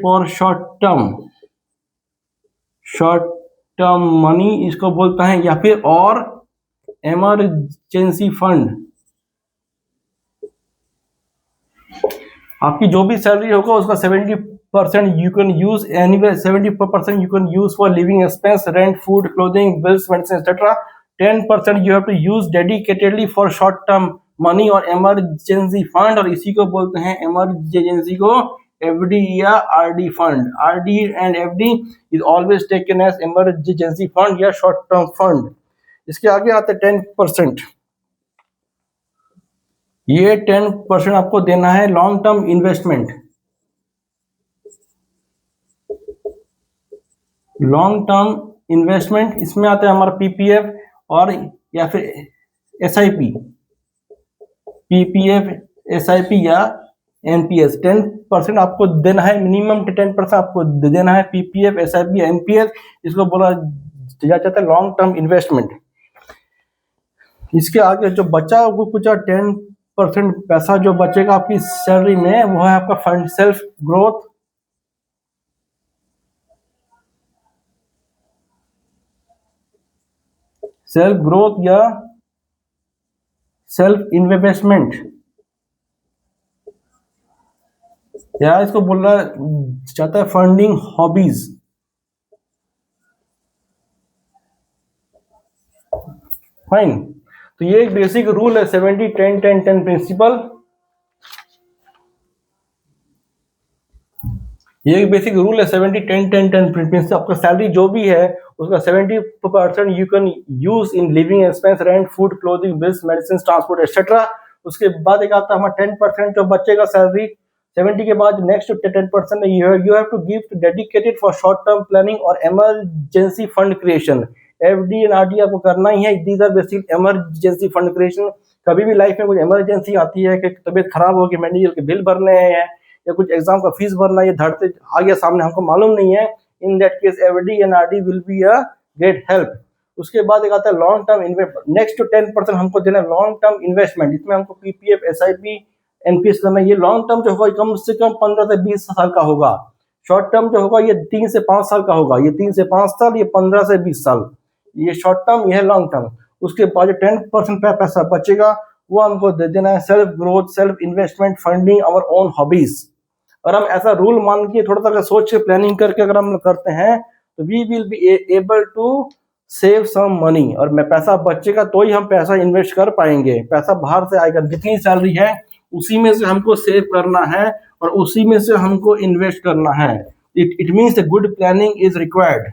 [SPEAKER 1] for short term money इसको बोलता है, या फिर और इमरजेंसी फंड। आपकी जो भी सैलरी होगा उसका 70% you can use anyway, 70% you can use for living expense, rent, food, clothing, bills, medicine etcetera. 10% you have to use dedicatedly for short term money और इमरजेंसी फंड, और इसी को बोलते हैं इमरजेंसी को एफडी या RD fund. RD and FD is always taken as emergency fund या शॉर्ट टर्म फंड। इसके आगे आते 10%। ये 10% आपको देना है long term investment. Long term investment इसमें आता है हमारा पीपीएफ और या फिर एसआईपी, पीपीएफ, एसआईपी या एनपीएस। 10% आपको देना है, मिनिमम 10% आपको देना है पीपीएफ, एसआईपी, एनपीएस। इसको बोला जाता है लॉन्ग टर्म इन्वेस्टमेंट। इसके आगे जो बचा वो कुछ 10% पैसा जो बचेगा आपकी सैलरी में वो है आपका फंड, सेल्फ ग्रोथ या सेल्फ इन्वेस्टमेंट, या इसको बोला जाता है फंडिंग हॉबीज। फाइन, तो ये एक बेसिक रूल है 70-10-10-10 प्रिंसिपल। ये एक बेसिक रूल है 70-10-10-10 प्रिंसिपल। आपका सैलरी जो भी है उसका 70% you can use in living expense, rent, food, clothing, bills, medicine, transport etcetera. उसके बाद एक आता है हमारा 10% जो बचेगा सैलरी 70 के बाद, next 10% you have to give dedicated for short term planning और emergency fund creation. FD and RD आपको करना ही है। These are basic emergency fund creation. कभी भी लाइफ में कुछ इमरजेंसी आती है कि तबीयत खराब होगी, मेडिकल के बिल भरने हैं या कुछ एग्जाम का फीस भरना, ये धड़ते आ गया सामने, हमको मालूम नहीं है, in that case FD and RD will be a great help. उसके बाद एक आता है लॉन्ग टर्म इन्वेस्टमेंट। नेक्स्ट 10% हमको देना है लॉन्ग टर्म इन्वेस्टमेंट। इसमें हमको पीपीएफ, एसआईपी, एनपीएस करना। ये लॉन्ग टर्म जो होगा कम से कम 15 से 20 साल का होगा। शॉर्ट टर्म जो होगा ये 3 से 5 साल का होगा। ये 3 से 5 साल, ये 15 से 20 साल, ये शॉर्ट टर्म, ये है लॉन्ग टर्म। उसके बाद 10% पैसा बचेगा वो हमको दे देना है self growth, self investment, funding our own hobbies. और हम ऐसा रूल मान के थोड़ा सा सोच के प्लानिंग करके अगर हम करते हैं तो we will be able to save some money. और मैं पैसा बचेगा तो ही हम पैसा इन्वेस्ट कर पाएंगे। पैसा बाहर से आएगा, जितनी सैलरी है उसी में से हमको सेव करना है और उसी में से हमको इन्वेस्ट करना है। It means good planning is required.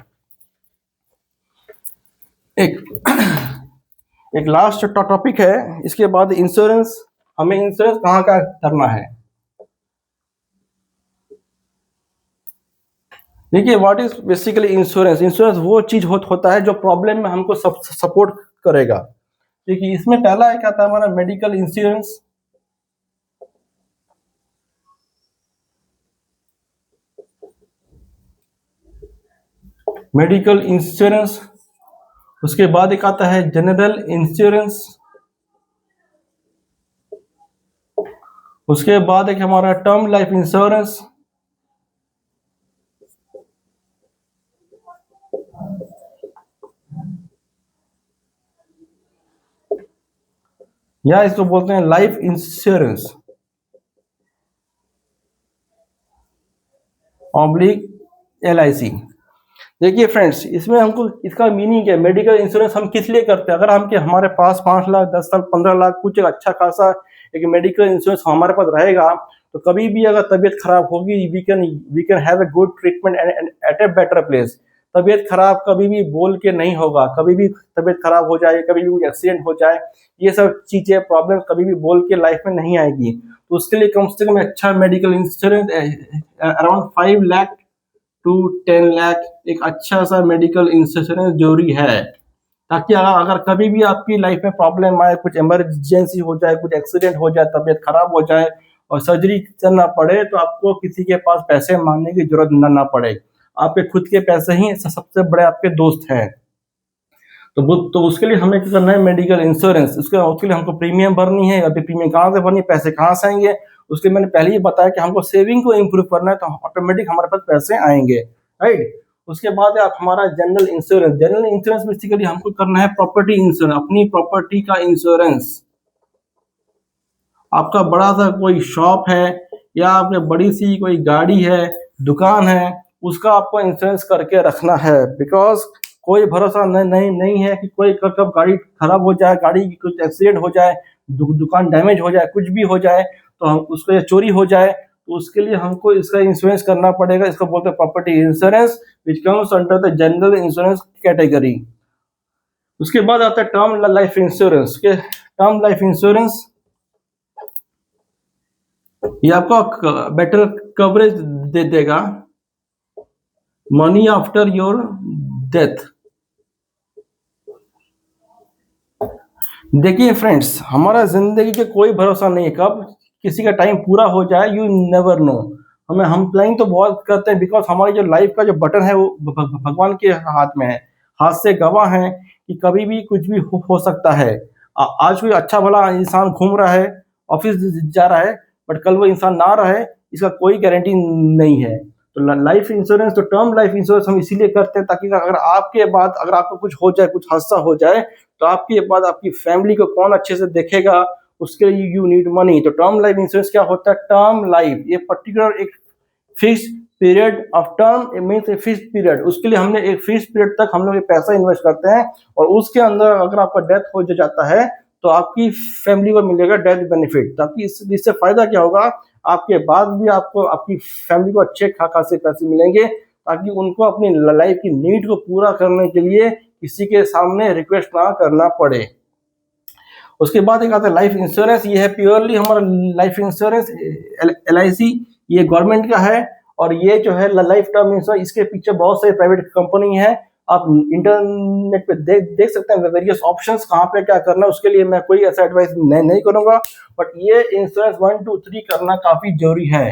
[SPEAKER 1] एक लास्ट टॉपिक है, इसके बाद इंश्योरेंस। हमें इंश्योरेंस कहाँ का करना है। देखिए what is basically insurance. Insurance वो चीज होता है जो प्रॉब्लम में हमको सपोर्ट करेगा। देखिए इसमें पहला एक आता है हमारा मेडिकल इंश्योरेंस। मेडिकल इंश्योरेंस, उसके बाद एक आता है जनरल इंश्योरेंस, उसके बाद एक हमारा टर्म लाइफ इंश्योरेंस, या इसको बोलते हैं लाइफ इंश्योरेंस ऑब्लिक LIC। देखिए फ्रेंड्स, इसमें हमको इसका मीनिंग है, मेडिकल इंश्योरेंस हम किस लिए करते हैं। अगर हमारे पास 5 लाख, 10 लाख, 15 लाख कुछ अच्छा खासा एक मेडिकल इंश्योरेंस हमारे पास रहेगा तो कभी भी अगर तबीयत खराब होगी we can have a good treatment at a better place. तबीयत खराब कभी भी बोल के नहीं होगा। कभी भी तबीयत खराब हो जाए, कभी भी कुछ एक्सीडेंट हो जाए, ये सब चीजें प्रॉब्लम कभी भी बोल के लाइफ में नहीं आएगी। तो उसके लिए कम से कम अच्छा medical insurance around 5 lakh to 10 lakh एक अच्छा सा मेडिकल इंश्योरेंस जरूरी है। ताकि अगर कभी भी आपकी लाइफ में प्रॉब्लम आए, कुछ इमरजेंसी हो जाए, कुछ एक्सीडेंट हो जाए, तबीयत खराब हो जाए और सर्जरी करना पड़े, तो आपको किसी के पास पैसे मांगने की जरूरत ना पड़े। आपके खुद के पैसे ही सबसे बड़े आपके दोस्त हैं। तो उसके लिए हमें क्या करना है, मेडिकल इंश्योरेंस। उसके लिए हमको प्रीमियम भरनी है। अभी प्रीमियम कहाँ से भरनी, पैसे कहाँ से आएंगे? उसके मैंने पहले ही बताया कि हमको सेविंग को इम्प्रूव करना है, तो ऑटोमेटिक हमारे पास पैसे आएंगे, राइट। उसके बाद है हमारा general insurance. General insurance basically हमको करना है प्रॉपर्टी इंश्योरेंस, अपनी प्रॉपर्टी का इंश्योरेंस। आपका बड़ा सा कोई शॉप है या आपने बड़ी सी कोई गाड़ी है, दुकान है, उसका आपको इंश्योरेंस करके रखना है। बिकॉज कोई भरोसा नहीं है कि कोई कब गाड़ी खराब हो जाए, गाड़ी की कुछ एक्सीडेंट हो जाए, दुकान डैमेज हो जाए, कुछ भी हो जाए, तो हम उसको चोरी हो जाए, तो उसके लिए हमको इसका इंश्योरेंस करना पड़ेगा। इसको बोलते हैं property insurance, which comes under the general insurance category. उसके बाद आता है टर्म लाइफ इंश्योरेंस के। टर्म लाइफ इंश्योरेंस ये आपको बेटर कवरेज दे देगा, मनी आफ्टर योर डेथ। देखिए फ्रेंड्स, हमारा जिंदगी के कोई भरोसा नहीं है, कब किसी का टाइम पूरा हो जाए, यू नेवर नो। हम प्लानिंग तो बहुत करते हैं, बिकॉज हमारी जो लाइफ का जो बटन है वो भगवान के हाथ में है। हाथ से गवाह है कि कभी भी कुछ भी हो सकता है। आज कोई अच्छा भला इंसान घूम रहा है, ऑफिस जा रहा है, बट कल वो इंसान ना रहे, इसका कोई गारंटी नहीं है। तो लाइफ इंश्योरेंस, तो टर्म लाइफ इंश्योरेंस हम इसीलिए करते हैं ताकि अगर आपके बाद अगर आपको कुछ हो जाए, कुछ हादसा हो जाए, तो आपके बाद आपकी फैमिली को कौन अच्छे से देखेगा, उसके लिए यू नीड मनी। तो टर्म लाइफ इंश्योरेंस क्या होता है? टर्म लाइफ, ये पर्टिकुलर एक fix period of term means a fix period, उसके लिए हमने एक फिक्स पीरियड तक हम लोग पैसा इन्वेस्ट करते हैं, और उसके अंदर अगर आपका डेथ हो जाता है तो आपकी फैमिली को मिलेगा डेथ बेनिफिट। ताकि इससे फायदा क्या होगा, आपके बाद भी आपको आपकी फैमिली को अच्छे खासे पैसे मिलेंगे, ताकि उनको अपनी लाइफ की नीड को पूरा करने के लिए किसी के सामने रिक्वेस्ट ना करना पड़े। उसके बाद एक आता है लाइफ इंश्योरेंस। ये है प्योरली हमारा लाइफ इंश्योरेंस, LIC, ये गवर्नमेंट का है। और ये जो है लाइफ टर्म इंश्योरेंस, इसके पीछे बहुत सारी प्राइवेट कंपनी है। आप इंटरनेट पे देख सकते हैं वेरियस ऑप्शंस, कहाँ पे क्या करना है। उसके लिए मैं कोई ऐसा एडवाइस नहीं करूंगा, बट ये इंश्योरेंस 1 2 3 करना काफी जरूरी है।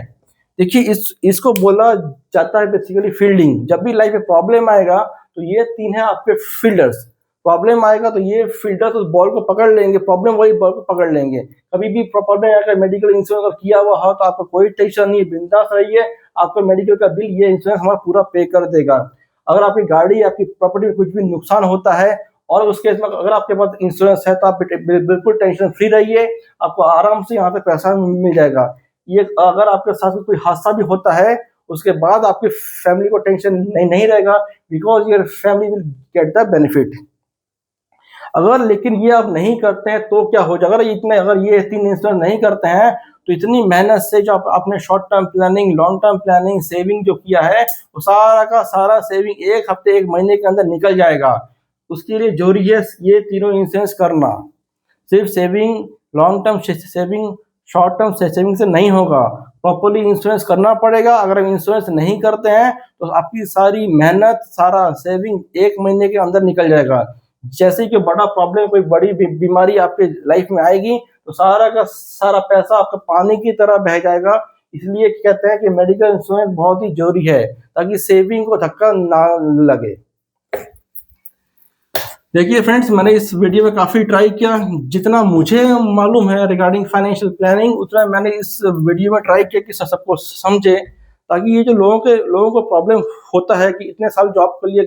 [SPEAKER 1] देखिए इसको बोला जाता है बेसिकली फील्डिंग। जब भी लाइफ में प्रॉब्लम आएगा तो ये 3 है आपके फील्डर्स। प्रॉब्लम आएगा तो ये फील्डर्स उस बॉल को पकड़ लेंगे, प्रॉब्लम वही बॉल को पकड़ लेंगे। कभी भी प्रॉब्लम आएगा, मेडिकल इंश्योरेंस किया हुआ हो तो आपको कोई टेंशन नहीं, बिंदास रहिए, आपको मेडिकल का बिल ये इंश्योरेंस हमारा पूरा पे कर देगा। अगर आपकी गाड़ी, आपकी प्रॉपर्टी में कुछ भी नुकसान होता है और उसके अगर आपके पास इंश्योरेंस है तो आप बिल्कुल टेंशन फ्री रहिए, आपको आराम से यहाँ पे पैसा मिल जाएगा। ये अगर आपके साथ कोई हादसा भी होता है, उसके बाद आपकी फैमिली को टेंशन नहीं रहेगा, because your family will get the benefit. अगर लेकिन ये आप नहीं करते हैं तो क्या हो जाएगा, अगर ये 3 इंश्योरेंस नहीं करते हैं तो इतनी मेहनत से जो आपने short term planning, long term planning, saving जो किया है, वो सारा का सारा सेविंग 1 हफ्ते 1 महीने के अंदर निकल जाएगा। उसके लिए जरूरी है ये तीनों इंश्योरेंस करना। सिर्फ saving, long term saving, short term saving से नहीं होगा, प्रॉपरली इंश्योरेंस करना पड़ेगा। अगर हम इंश्योरेंस नहीं करते हैं तो आपकी सारी मेहनत, सारा सेविंग 1 महीने के अंदर निकल जाएगा। जैसे कि बड़ा प्रॉब्लम, कोई बड़ी बीमारी आपके लाइफ में आएगी तो सारा का सारा पैसा आपका पानी की तरह बह जाएगा। इसलिए कहते हैं कि मेडिकल इंश्योरेंस बहुत ही जरूरी है, ताकि सेविंग को धक्का ना लगे। देखिए फ्रेंड्स, मैंने इस वीडियो में काफ़ी ट्राई किया, जितना मुझे मालूम है रिगार्डिंग फाइनेंशियल प्लानिंग, उतना मैंने इस वीडियो में ट्राई किया कि सबको समझे। ताकि ये जो लोगों को प्रॉब्लम होता है कि इतने साल जॉब कर लिया,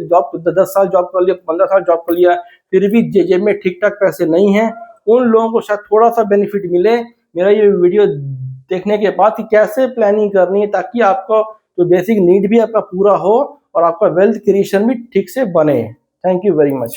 [SPEAKER 1] 10 साल जॉब कर लिया, 15 साल जॉब कर लिया, फिर भी जेब में ठीक ठाक पैसे नहीं हैं, उन लोगों को शायद थोड़ा सा बेनिफिट मिले मेरा ये वीडियो देखने के बाद कि कैसे प्लानिंग करनी है, ताकि आपका जो बेसिक नीड भी आपका पूरा हो और आपका वेल्थ क्रिएशन भी ठीक से बने। Thank you very much.